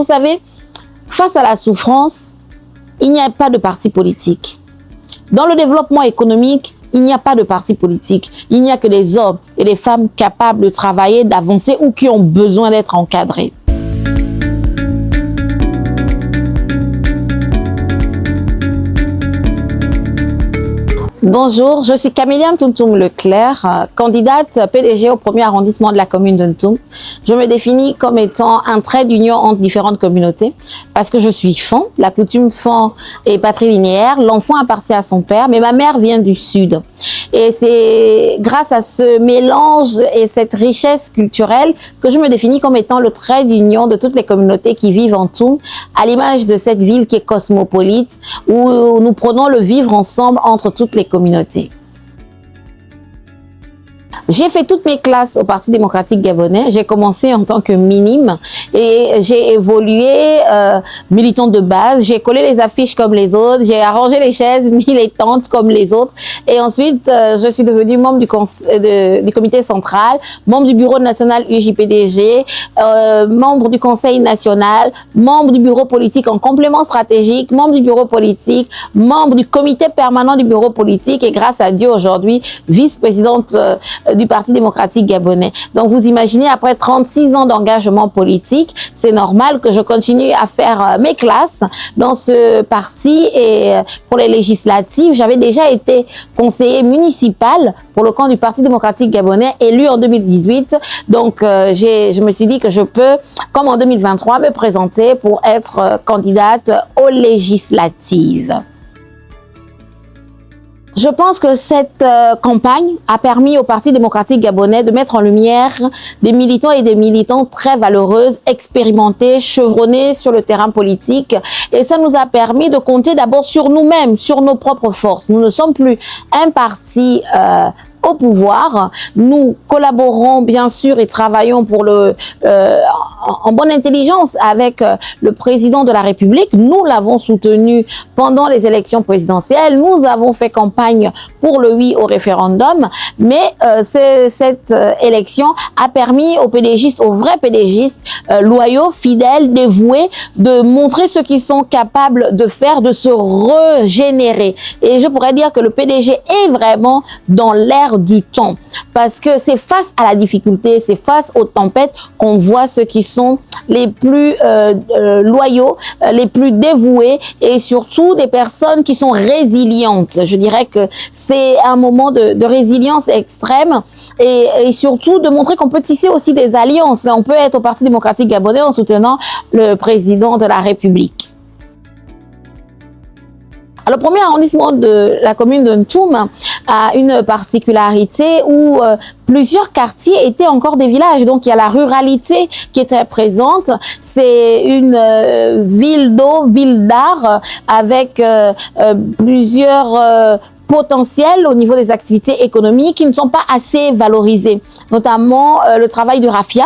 Vous savez, face à la souffrance, il n'y a pas de parti politique. Dans le développement économique, il n'y a pas de parti politique. Il n'y a que des hommes et des femmes capables de travailler, d'avancer ou qui ont besoin d'être encadrés. Bonjour, je suis Caméliane Tountoum Leclerc, candidate PDG au premier arrondissement de la commune de Ntoum. Je me définis comme étant un trait d'union entre différentes communautés parce que je suis Fan. La coutume Fan est patrilinéaire. L'enfant appartient à son père, mais ma mère vient du sud. Et c'est grâce à ce mélange et cette richesse culturelle que je me définis comme étant le trait d'union de toutes les communautés qui vivent en Ntoum, à l'image de cette ville qui est cosmopolite, où nous prenons le vivre ensemble entre toutes les communautés. J'ai fait toutes mes classes au Parti démocratique gabonais. J'ai commencé en tant que minime et j'ai évolué militant de base. J'ai collé les affiches comme les autres. J'ai arrangé les chaises militantes comme les autres. Et ensuite, je suis devenue membre du comité central, membre du bureau national UJPDG, membre du conseil national, membre du bureau politique en complément stratégique, membre du bureau politique, membre du comité permanent du bureau politique et grâce à Dieu aujourd'hui, vice-présidente du Parti démocratique gabonais. Donc vous imaginez, après 36 ans d'engagement politique, c'est normal que je continue à faire mes classes dans ce parti. Et pour les législatives, j'avais déjà été conseiller municipal pour le camp du Parti démocratique gabonais, élu en 2018. Donc je me suis dit que je peux, comme en 2023, me présenter pour être candidate aux législatives. Je pense que cette campagne a permis au Parti démocratique gabonais de mettre en lumière des militants et des militantes très valeureuses, expérimentés, chevronnés sur le terrain politique. Et ça nous a permis de compter d'abord sur nous-mêmes, sur nos propres forces. Nous ne sommes plus un parti au pouvoir. Nous collaborons bien sûr et travaillons pour en bonne intelligence avec le président de la République. Nous l'avons soutenu pendant les élections présidentielles. Nous avons fait campagne pour le oui au référendum. Mais cette élection a permis aux PDGistes, aux vrais PDGistes, loyaux, fidèles, dévoués, de montrer ce qu'ils sont capables de faire, de se régénérer. Et je pourrais dire que le PDG est vraiment dans l'air du temps, parce que c'est face à la difficulté, c'est face aux tempêtes qu'on voit ceux qui sont les plus loyaux, les plus dévoués et surtout des personnes qui sont résilientes. Je dirais que c'est un moment de résilience extrême et surtout de montrer qu'on peut tisser aussi des alliances. On peut être au Parti démocratique gabonais en soutenant le président de la République. Le premier arrondissement de la commune de Ntoum a une particularité où plusieurs quartiers étaient encore des villages. Donc, il y a la ruralité qui est très présente. C'est une ville d'eau, ville d'art avec plusieurs potentiels au niveau des activités économiques qui ne sont pas assez valorisées, notamment le travail du raffia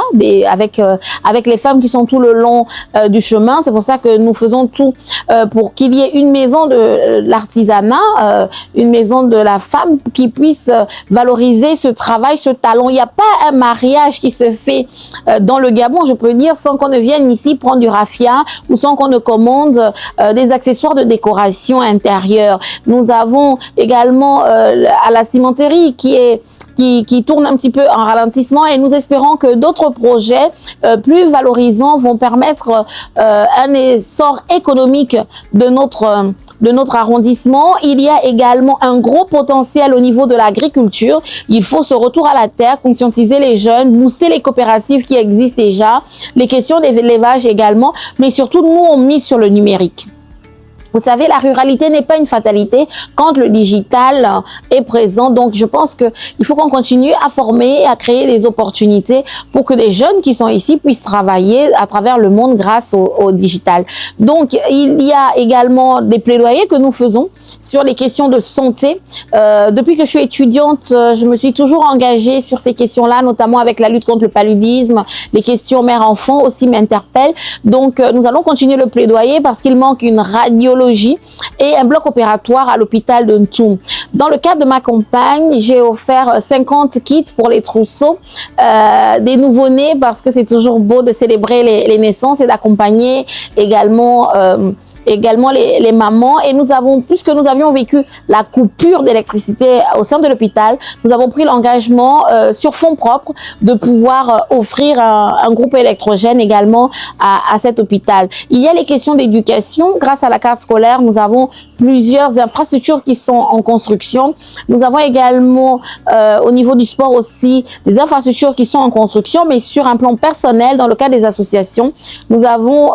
avec les femmes qui sont tout le long du chemin. C'est pour ça que nous faisons tout pour qu'il y ait une maison de l'artisanat, une maison de la femme qui puisse valoriser ce travail, ce talent. Il n'y a pas un mariage qui se fait dans le Gabon, je peux dire, sans qu'on ne vienne ici prendre du raffia ou sans qu'on ne commande des accessoires de décoration intérieure. Nous avons également à la cimenterie qui tourne un petit peu en ralentissement et nous espérons que d'autres projets plus valorisants vont permettre un essor économique de notre arrondissement. Il y a également un gros potentiel au niveau de l'agriculture. Il faut ce retour à la terre, conscientiser les jeunes, booster les coopératives qui existent déjà, les questions d'élevage également, mais surtout nous on mise sur le numérique. Vous savez, la ruralité n'est pas une fatalité quand le digital est présent. Donc, je pense qu'il faut qu'on continue à former et à créer des opportunités pour que des jeunes qui sont ici puissent travailler à travers le monde grâce au digital. Donc, il y a également des plaidoyers que nous faisons sur les questions de santé. Depuis que je suis étudiante, je me suis toujours engagée sur ces questions-là, notamment avec la lutte contre le paludisme. Les questions mère-enfant aussi m'interpellent. Donc, nous allons continuer le plaidoyer parce qu'il manque une radiologie gynécologie et un bloc opératoire à l'hôpital de Ntoum. Dans le cadre de ma campagne, j'ai offert 50 kits pour les trousseaux des nouveau-nés parce que c'est toujours beau de célébrer les naissances et d'accompagner également les mamans. Et nous avons, puisque nous avions vécu la coupure d'électricité au sein de l'hôpital, nous avons pris l'engagement sur fonds propres de pouvoir offrir un groupe électrogène également à cet hôpital. Il y a les questions d'éducation. Grâce à la carte scolaire, nous avons plusieurs infrastructures qui sont en construction. Nous avons également au niveau du sport aussi des infrastructures qui sont en construction, mais sur un plan personnel, dans le cadre des associations, nous avons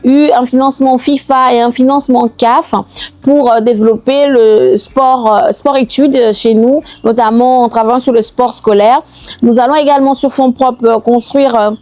eu un financement FIFA et un financement CAF pour développer le sport-études chez nous, notamment en travaillant sur le sport scolaire. Nous allons également sur fonds propres construire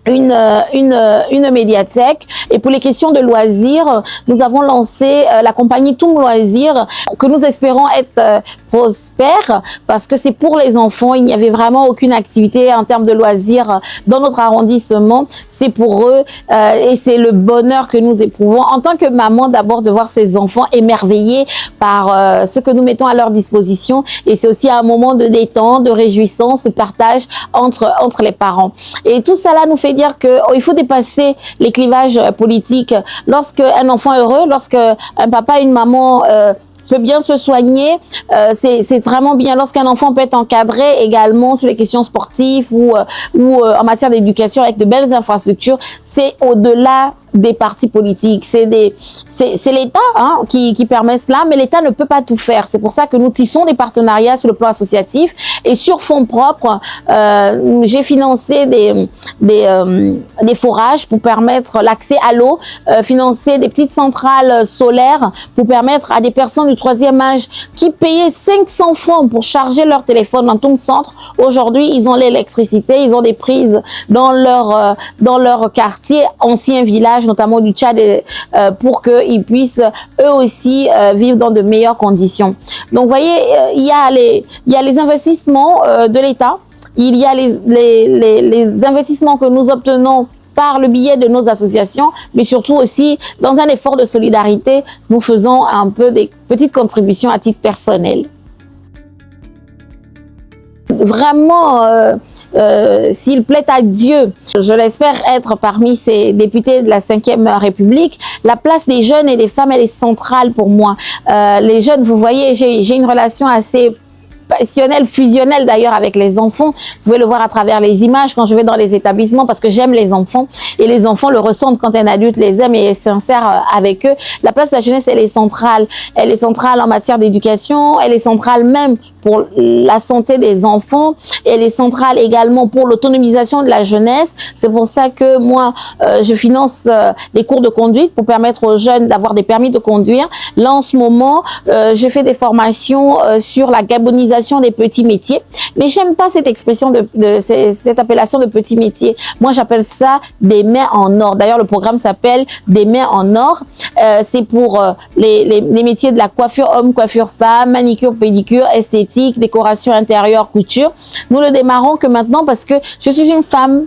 une médiathèque. Et pour les questions de loisirs, nous avons lancé la compagnie Toum Loisirs, que nous espérons être prospère, parce que c'est pour les enfants. Il n'y avait vraiment aucune activité en termes de loisirs dans notre arrondissement. C'est pour eux et c'est le bonheur que nous éprouvons en tant que maman, d'abord de voir ces enfants émerveillés par ce que nous mettons à leur disposition. Et c'est aussi un moment de détente, de réjouissance, de partage entre les parents. Et tout cela nous fait dire que il faut dépasser les clivages politiques. Lorsque un enfant est heureux, lorsque un papa et une maman peut bien se soigner, c'est vraiment bien. Lorsqu'un enfant peut être encadré également sur les questions sportives ou en matière d'éducation avec de belles infrastructures, c'est au-delà des partis politiques, c'est l'État qui permet cela, mais l'État ne peut pas tout faire. C'est pour ça que nous tissons des partenariats sur le plan associatif et sur fonds propres. J'ai financé des forages pour permettre l'accès à l'eau, financer des petites centrales solaires pour permettre à des personnes du 3e âge qui payaient 500 francs pour charger leur téléphone dans tout le centre. Aujourd'hui, ils ont l'électricité, ils ont des prises dans leur quartier, ancien village, notamment du Tchad, pour qu'ils puissent eux aussi vivre dans de meilleures conditions. Donc, vous voyez, il y a les investissements de l'État, il y a les investissements que nous obtenons par le biais de nos associations, mais surtout aussi dans un effort de solidarité, nous faisons un peu des petites contributions à titre personnel. Vraiment, s'il plaît à Dieu, je l'espère être parmi ces députés de la 5e République. La place des jeunes et des femmes, elle est centrale pour moi. Les jeunes, vous voyez, j'ai une relation assez passionnelle, fusionnelle d'ailleurs avec les enfants. Vous pouvez le voir à travers les images quand je vais dans les établissements parce que j'aime les enfants et les enfants le ressentent quand un adulte les aime et est sincère avec eux. La place de la jeunesse, elle est centrale. Elle est centrale en matière d'éducation, elle est centrale même pour la santé des enfants, elle est centrale également pour l'autonomisation de la jeunesse. C'est pour ça que moi, je finance les cours de conduite pour permettre aux jeunes d'avoir des permis de conduire. Là, en ce moment, je fais des formations sur la gabonisation des petits métiers, mais j'aime pas cette expression cette appellation de petits métiers. Moi, j'appelle ça des mains en or. D'ailleurs, le programme s'appelle des mains en or. C'est pour les métiers de la coiffure homme, coiffure femme, manicure, pédicure, esthétique, décoration intérieure, couture. Nous le démarrons que maintenant parce que je suis une femme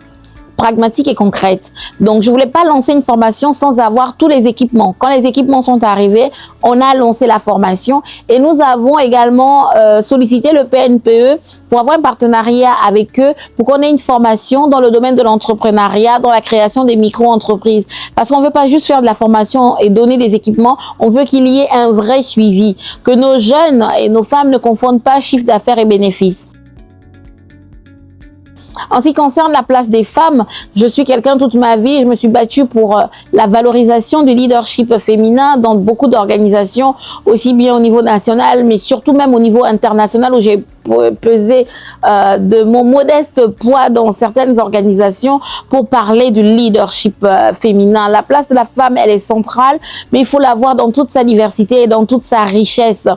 pragmatique et concrète. Donc, je voulais pas lancer une formation sans avoir tous les équipements. Quand les équipements sont arrivés, on a lancé la formation et nous avons également sollicité le PNPE pour avoir un partenariat avec eux pour qu'on ait une formation dans le domaine de l'entrepreneuriat, dans la création des micro-entreprises. Parce qu'on veut pas juste faire de la formation et donner des équipements, on veut qu'il y ait un vrai suivi, que nos jeunes et nos femmes ne confondent pas chiffre d'affaires et bénéfices. En ce qui concerne la place des femmes, je suis quelqu'un toute ma vie, je me suis battue pour la valorisation du leadership féminin dans beaucoup d'organisations, aussi bien au niveau national, mais surtout même au niveau international où j'ai pesé de mon modeste poids dans certaines organisations pour parler du leadership féminin. La place de la femme, elle est centrale, mais il faut la voir dans toute sa diversité et dans toute sa richesse.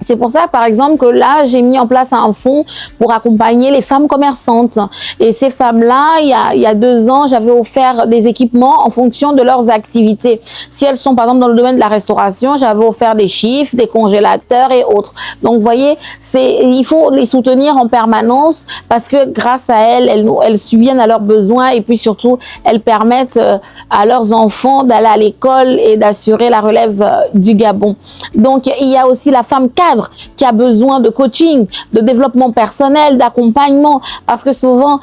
C'est pour ça, par exemple, que là, j'ai mis en place un fonds pour accompagner les femmes commerçantes. Et ces femmes-là, il y a 2 ans, j'avais offert des équipements en fonction de leurs activités. Si elles sont, par exemple, dans le domaine de la restauration, j'avais offert des chiffres, des congélateurs et autres. Donc, vous voyez, il faut les soutenir en permanence parce que grâce à elles subviennent à leurs besoins et puis surtout, elles permettent à leurs enfants d'aller à l'école et d'assurer la relève du Gabon. Donc, il y a aussi la femme cadre qui a besoin de coaching, de développement personnel, d'accompagnement, parce que souvent,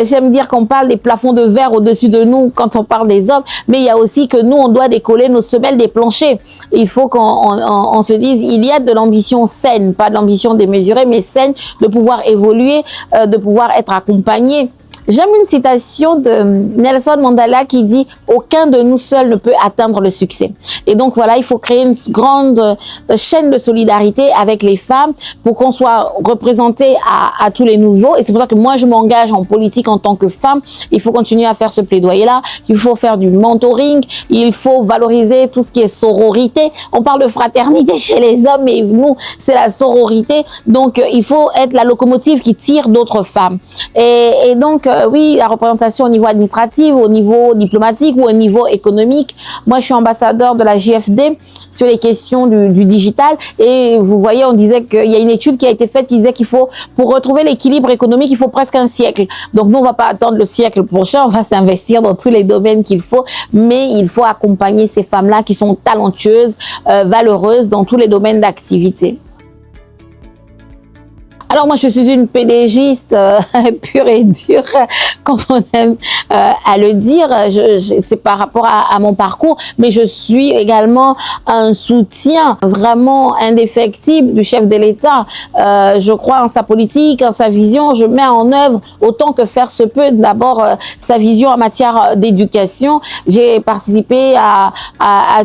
j'aime dire qu'on parle des plafonds de verre au-dessus de nous quand on parle des hommes, mais il y a aussi que nous, on doit décoller nos semelles des planchers. Il faut qu'on se dise, il y a de l'ambition saine, pas de l'ambition démesurée, mais saine, de pouvoir évoluer, de pouvoir être accompagné. J'aime une citation de Nelson Mandela qui dit « Aucun de nous seuls ne peut atteindre le succès ». Et donc voilà, il faut créer une grande chaîne de solidarité avec les femmes pour qu'on soit représenté à tous les niveaux. Et c'est pour ça que moi, je m'engage en politique en tant que femme. Il faut continuer à faire ce plaidoyer-là. Il faut faire du mentoring. Il faut valoriser tout ce qui est sororité. On parle de fraternité chez les hommes, mais nous, c'est la sororité. Donc, il faut être la locomotive qui tire d'autres femmes. Et donc, oui, la représentation au niveau administratif, au niveau diplomatique ou au niveau économique. Moi, je suis ambassadeur de la JFD sur les questions du digital. Et vous voyez, on disait qu'il y a une étude qui a été faite qui disait qu'il faut, pour retrouver l'équilibre économique, il faut presque un siècle. Donc, nous, on va pas attendre le siècle prochain. On va s'investir dans tous les domaines qu'il faut. Mais il faut accompagner ces femmes-là qui sont talentueuses, valeureuses dans tous les domaines d'activité. Alors moi, je suis une PDGiste pure et dure, comme on aime à le dire. C'est par rapport à mon parcours, mais je suis également un soutien vraiment indéfectible du chef de l'État. Je crois en sa politique, en sa vision. Je mets en œuvre autant que faire se peut. D'abord, sa vision en matière d'éducation. J'ai participé à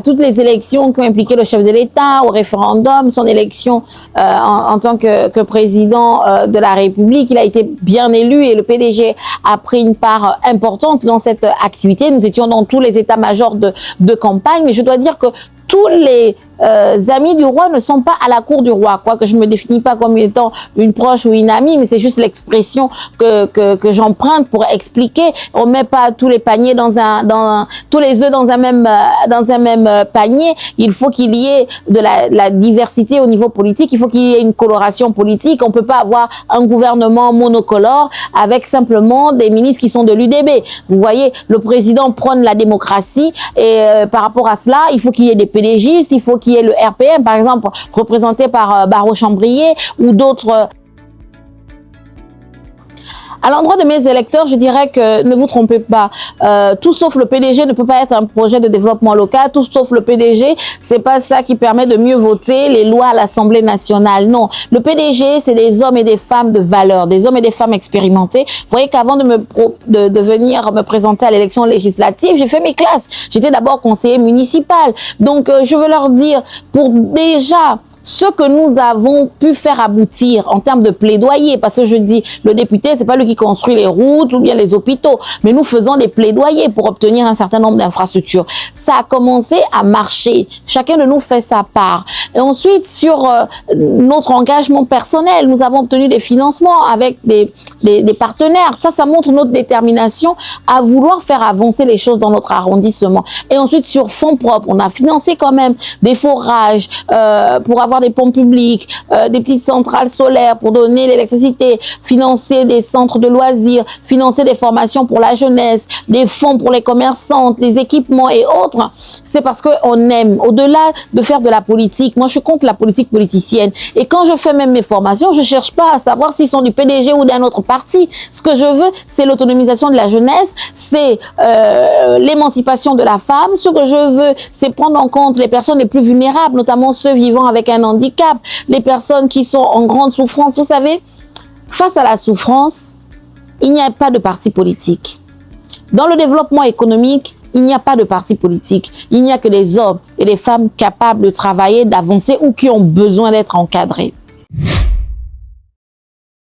toutes les élections qui ont impliqué le chef de l'État, au référendum, son élection en tant que président de la République. Il a été bien élu et le PDG a pris une part importante dans cette activité. Nous étions dans tous les états-majors de campagne, mais je dois dire que tous les amis du roi ne sont pas à la cour du roi, quoique je me définis pas comme étant une proche ou une amie, mais c'est juste l'expression que j'emprunte pour expliquer. On met pas tous les paniers tous les œufs dans un même panier. Il faut qu'il y ait de la diversité au niveau politique. Il faut qu'il y ait une coloration politique. On peut pas avoir un gouvernement monocolore avec simplement des ministres qui sont de l'UDB. Vous voyez, le président prône la démocratie et par rapport à cela, il faut qu'il y ait des PDGistes, il faut qu'il y ait le RPM, par exemple, représenté par Barreau Chambrier ou d'autres. À l'endroit de mes électeurs, je dirais que ne vous trompez pas. Tout sauf le PDG ne peut pas être un projet de développement local. Tout sauf le PDG, c'est pas ça qui permet de mieux voter les lois à l'Assemblée nationale. Non, le PDG, c'est des hommes et des femmes de valeur, des hommes et des femmes expérimentés. Vous voyez qu'avant de venir me présenter à l'élection législative, j'ai fait mes classes. J'étais d'abord conseiller municipal. Donc, je veux leur dire, pour déjà ce que nous avons pu faire aboutir en termes de plaidoyer, parce que je dis, le député, c'est pas lui qui construit les routes ou bien les hôpitaux, mais nous faisons des plaidoyers pour obtenir un certain nombre d'infrastructures. Ça a commencé à marcher. Chacun de nous fait sa part. Et ensuite, sur notre engagement personnel, nous avons obtenu des financements avec des partenaires. Ça montre notre détermination à vouloir faire avancer les choses dans notre arrondissement. Et ensuite, sur fonds propres, on a financé quand même des forages pour avoir des pompes publiques, des petites centrales solaires pour donner l'électricité, financer des centres de loisirs, financer des formations pour la jeunesse, des fonds pour les commerçantes, des équipements et autres. C'est parce qu'on aime. Au-delà de faire de la politique, moi je suis contre la politique politicienne. Et quand je fais même mes formations, je cherche pas à savoir s'ils sont du PDG ou d'un autre parti. Ce que je veux, c'est l'autonomisation de la jeunesse, c'est l'émancipation de la femme. Ce que je veux, c'est prendre en compte les personnes les plus vulnérables, notamment ceux vivant avec un handicap, les personnes qui sont en grande souffrance. Vous savez, face à la souffrance, il n'y a pas de parti politique. Dans le développement économique, il n'y a pas de parti politique. Il n'y a que des hommes et des femmes capables de travailler, d'avancer ou qui ont besoin d'être encadrés.